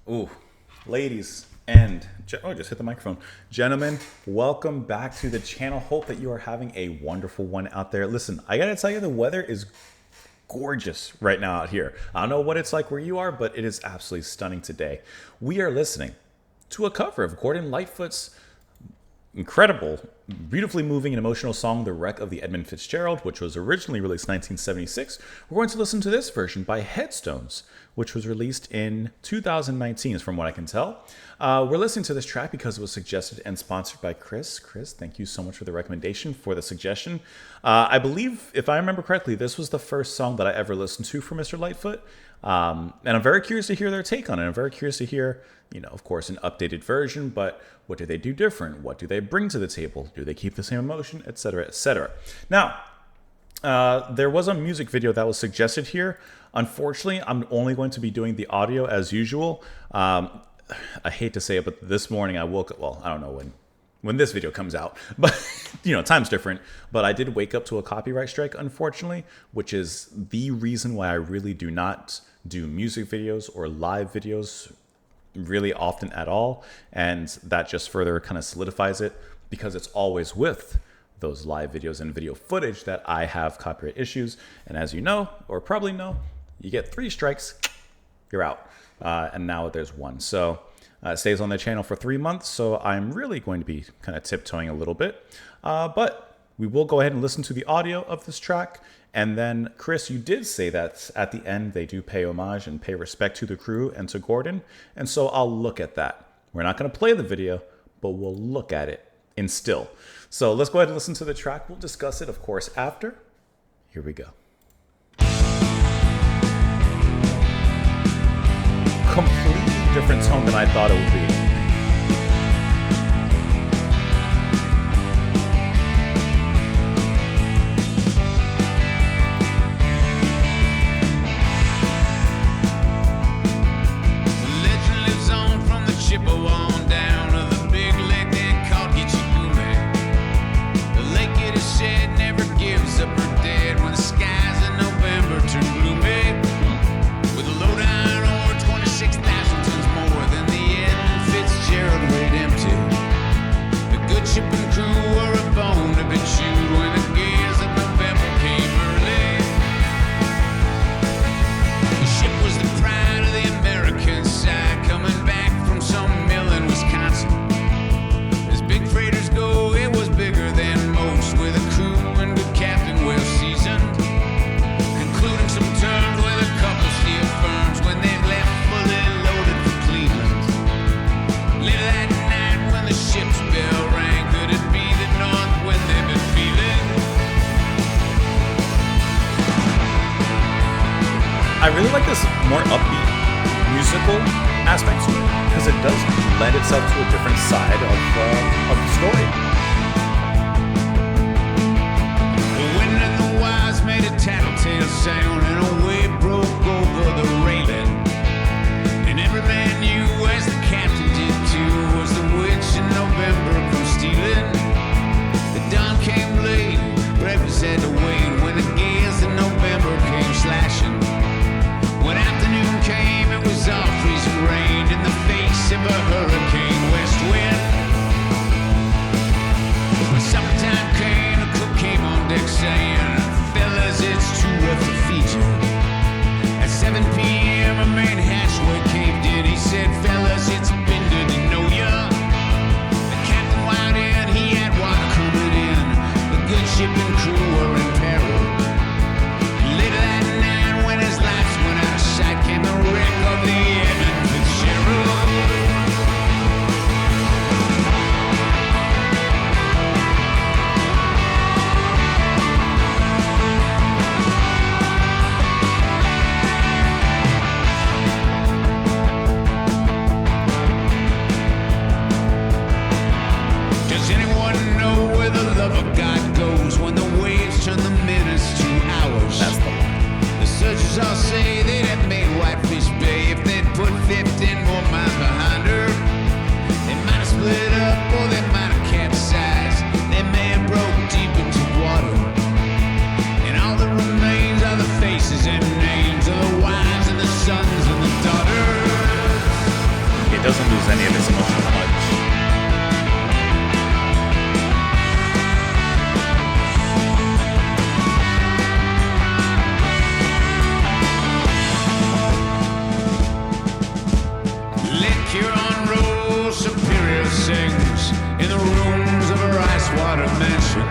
Ooh, ladies and just hit the microphone. Gentlemen, welcome back to the channel. Hope that you are having a wonderful one out there. Listen, I gotta tell you, the weather is gorgeous right now out here. I don't know what it's like where you are, but it is absolutely stunning today. We are listening to a cover of Gordon Lightfoot's incredible, beautifully moving and emotional song, The Wreck of the Edmund Fitzgerald, which was originally released in 1976. We're going to listen to this version by Headstones, which was released in 2019, from what I can tell. We're listening to this track because it was suggested and sponsored by Chris. Chris, thank you so much for the recommendation, for the suggestion. I believe, if I remember correctly, this was the first song that I ever listened to for Mr. Lightfoot. And I'm very curious to hear their take on it. I'm very curious to hear, of course, an updated version, but what do they do different? What do they bring to the table? Do they keep the same emotion, etc., etc.? Now, there was a music video that was suggested here. Unfortunately, I'm only going to be doing the audio as usual. I hate to say it, but this morning I woke up, well, I don't know when this video comes out, but time's different. But I did wake up to a copyright strike, unfortunately, which is the reason why I really do not do music videos or live videos really often at all. And that just further kind of solidifies it, because it's always with those live videos and video footage that I have copyright issues. And as you know, or probably know, you get 3 strikes, you're out. And now there's 1. So it stays on the channel for 3 months. So I'm really going to be kind of tiptoeing a little bit. But we will go ahead and listen to the audio of this track. And then, Chris, you did say that at the end they do pay homage and pay respect to the crew and to Gordon. And so I'll look at that. We're not going to play the video, but we'll look at it in still. So let's go ahead and listen to the track. We'll discuss it, of course, after. Here we go. Completely different tone than I thought it would be. I really like this more upbeat musical aspect to it, because it does lend itself to a different side of the story. The wind and the wise made a tattletale sound, and a wave broke over the railing. And every man knew, as the captain did too, was the witch in November come stealing. The dawn came late, breakfast had to wait, when the gales in November came slashing. When afternoon came, it was all freezing rain in the face of a hurricane west wind. When summertime came, the cook came on deck saying, "Fellas, it's too rough to feed you." At 7 p.m. a main hatchway caved in. He said, "Fellas, it's been good to know ya." The captain went in, he had water coming in. The good ship and crew were in peril. Later that night, when his lights went out of sight, came the wreck of the Edmund Fitzgerald. Does anyone know where the love of God goes when the waves turn the minutes to hours? That's the line. The searchers all say they'd have made Whitefish Bay if they'd put 15 more miles behind her. They might have split up or they might have capsized. They may have broke deep into water. And all that remains are the faces and names of the wives and the sons and the daughters. doesn't lose any of its emotional punch. Sings in the rooms of a ice water mansion.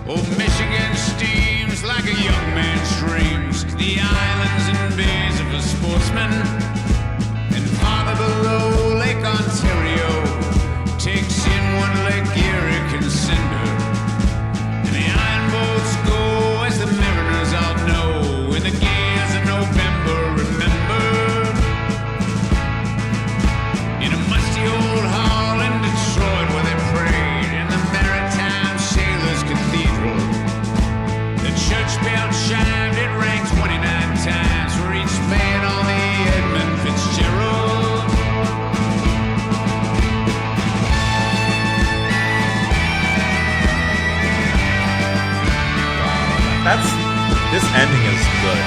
Oh, Michigan steams like a young man's dreams to the islands and bays of a sportsman. And farther below, Lake Ontario takes in one Lake Erie can cinder. And the iron boats go as the mariners all know in the gales of November. Remember, in a musty old hall in Detroit where they prayed in the Maritime Sailors Cathedral. The church bell chimed, it rang 29 times for each man on the Edmund Fitzgerald. This ending is good.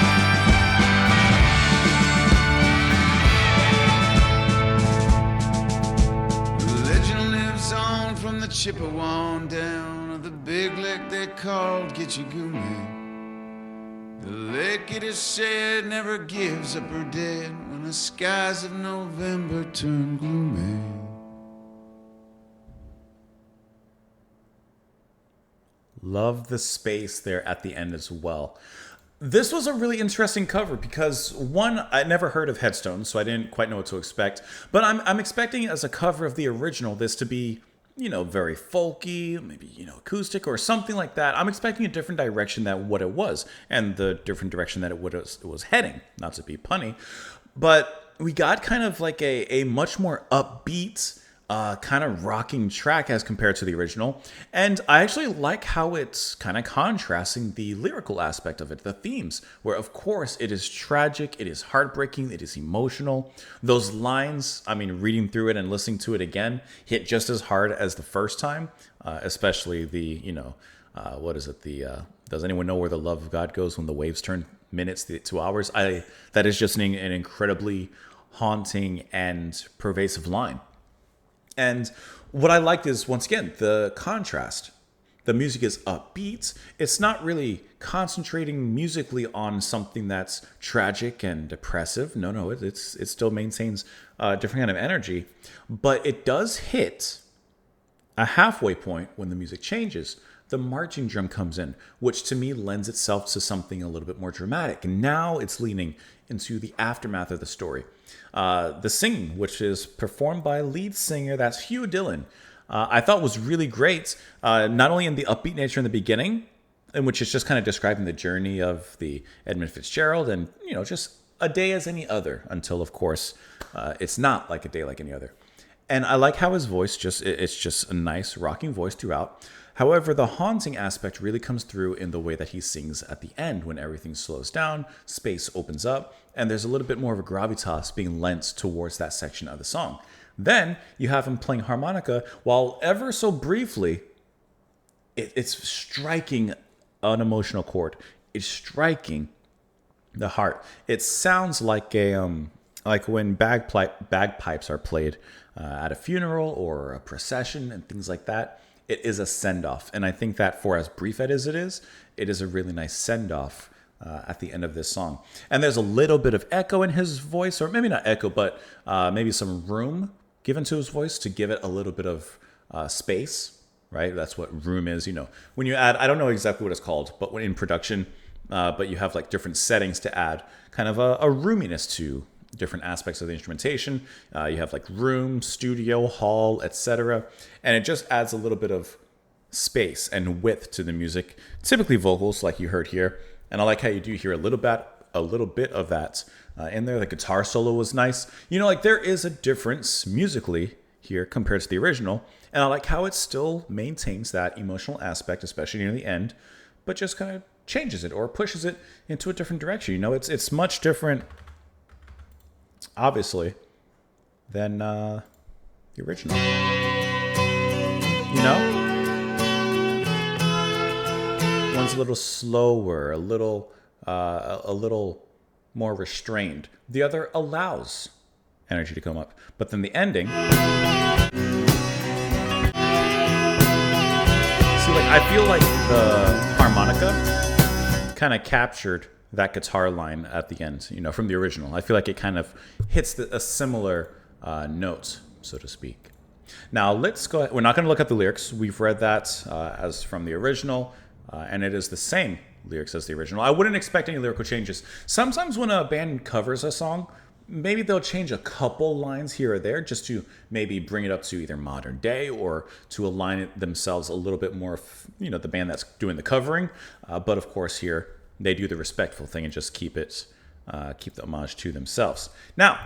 Chippewa down of the big lake they called Gitchagumi. The lake, it is said, never gives up her dead when the skies of November turn gloomy. Love the space there at the end as well. This was a really interesting cover because, one, I never heard of Headstone, so I didn't quite know what to expect. But I'm expecting as a cover of the original this to be, very folky, maybe, acoustic or something like that. I'm expecting a different direction than what it was and the different direction that it was heading, not to be punny. But we got kind of like a much more upbeat, kind of rocking track as compared to the original. And I actually like how it's kind of contrasting the lyrical aspect of it, the themes, where of course it is tragic, it is heartbreaking, it is emotional. Those lines, reading through it and listening to it again, hit just as hard as the first time, especially the, what is it? Does anyone know where the love of God goes when the waves turn minutes to hours? That is just an incredibly haunting and pervasive line. And what I liked is, once again, the contrast. The music is upbeat. It's not really concentrating musically on something that's tragic and depressive. No, it still maintains a different kind of energy. But it does hit a halfway point when the music changes. The marching drum comes in, which to me lends itself to something a little bit more dramatic. And now it's leaning into the aftermath of the story. The singing, which is performed by lead singer, that's Hugh Dillon, I thought was really great. Not only in the upbeat nature in the beginning, in which it's just kind of describing the journey of the Edmund Fitzgerald and, just a day as any other until, of course, it's not like a day like any other. And I like how his voice it's just a nice rocking voice throughout. However, the haunting aspect really comes through in the way that he sings at the end when everything slows down, space opens up, and there's a little bit more of a gravitas being lent towards that section of the song. Then you have him playing harmonica while ever so briefly, it's striking an emotional chord. It's striking the heart. It sounds like like when bagpipes are played at a funeral or a procession and things like that. It is a send-off. And I think that for as brief as it is a really nice send-off at the end of this song. And there's a little bit of echo in his voice, or maybe not echo, but maybe some room given to his voice to give it a little bit of space, right? That's what room is, When you add, I don't know exactly what it's called, but when in production, but you have like different settings to add kind of a roominess to different aspects of the instrumentation. You have like room, studio, hall, etc. And it just adds a little bit of space and width to the music, typically vocals like you heard here. And I like how you do hear a little bit of that in there. The guitar solo was nice. There is a difference musically here compared to the original. And I like how it still maintains that emotional aspect, especially near the end, but just kind of changes it or pushes it into a different direction. It's much different, obviously, than the original. One's a little slower, a little more restrained. The other allows energy to come up. But then the ending, see, like I feel like the harmonica kind of captured that guitar line at the end, you know, from the original. I feel like it kind of hits a similar note, so to speak. Now let's go ahead. We're not going to look at the lyrics. We've read that as from the original, and it is the same lyrics as the original. I wouldn't expect any lyrical changes. Sometimes when a band covers a song, maybe they'll change a couple lines here or there just to maybe bring it up to either modern day or to align it themselves a little bit more, you know, the band that's doing the covering. But of course here, they do the respectful thing and just keep the homage to themselves. Now,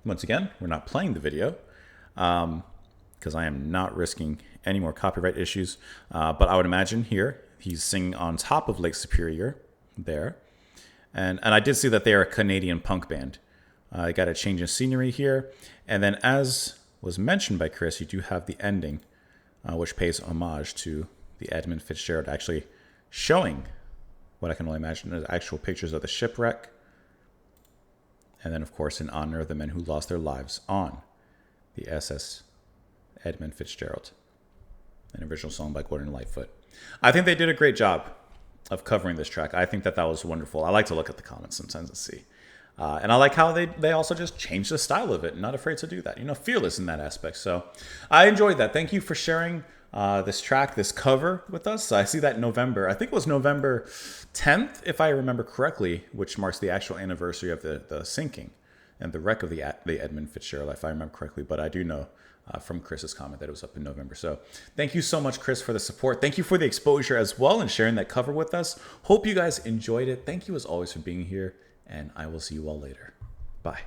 once again, we're not playing the video because I am not risking any more copyright issues. But I would imagine here he's singing on top of Lake Superior there. And I did see that they are a Canadian punk band. I got a change in scenery here. And then as was mentioned by Chris, you do have the ending, which pays homage to the Edmund Fitzgerald, actually showing what I can only imagine as actual pictures of the shipwreck. And then, of course, in honor of the men who lost their lives on the SS Edmund Fitzgerald, an original song by Gordon Lightfoot. I think they did a great job of covering this track. I think that was wonderful. I like to look at the comments sometimes and see. And I like how they also just changed the style of it. Not afraid to do that. You know, fearless in that aspect. So I enjoyed that. Thank you for sharing this track, this cover with us. I see that in November. I think it was November 10th, if I remember correctly, which marks the actual anniversary of the sinking and the wreck of the Edmund Fitzgerald, if I remember correctly. But I do know from Chris's comment that it was up in November. So thank you so much, Chris, for the support. Thank you for the exposure as well and sharing that cover with us. Hope you guys enjoyed it. Thank you as always for being here, and I will see you all later. Bye.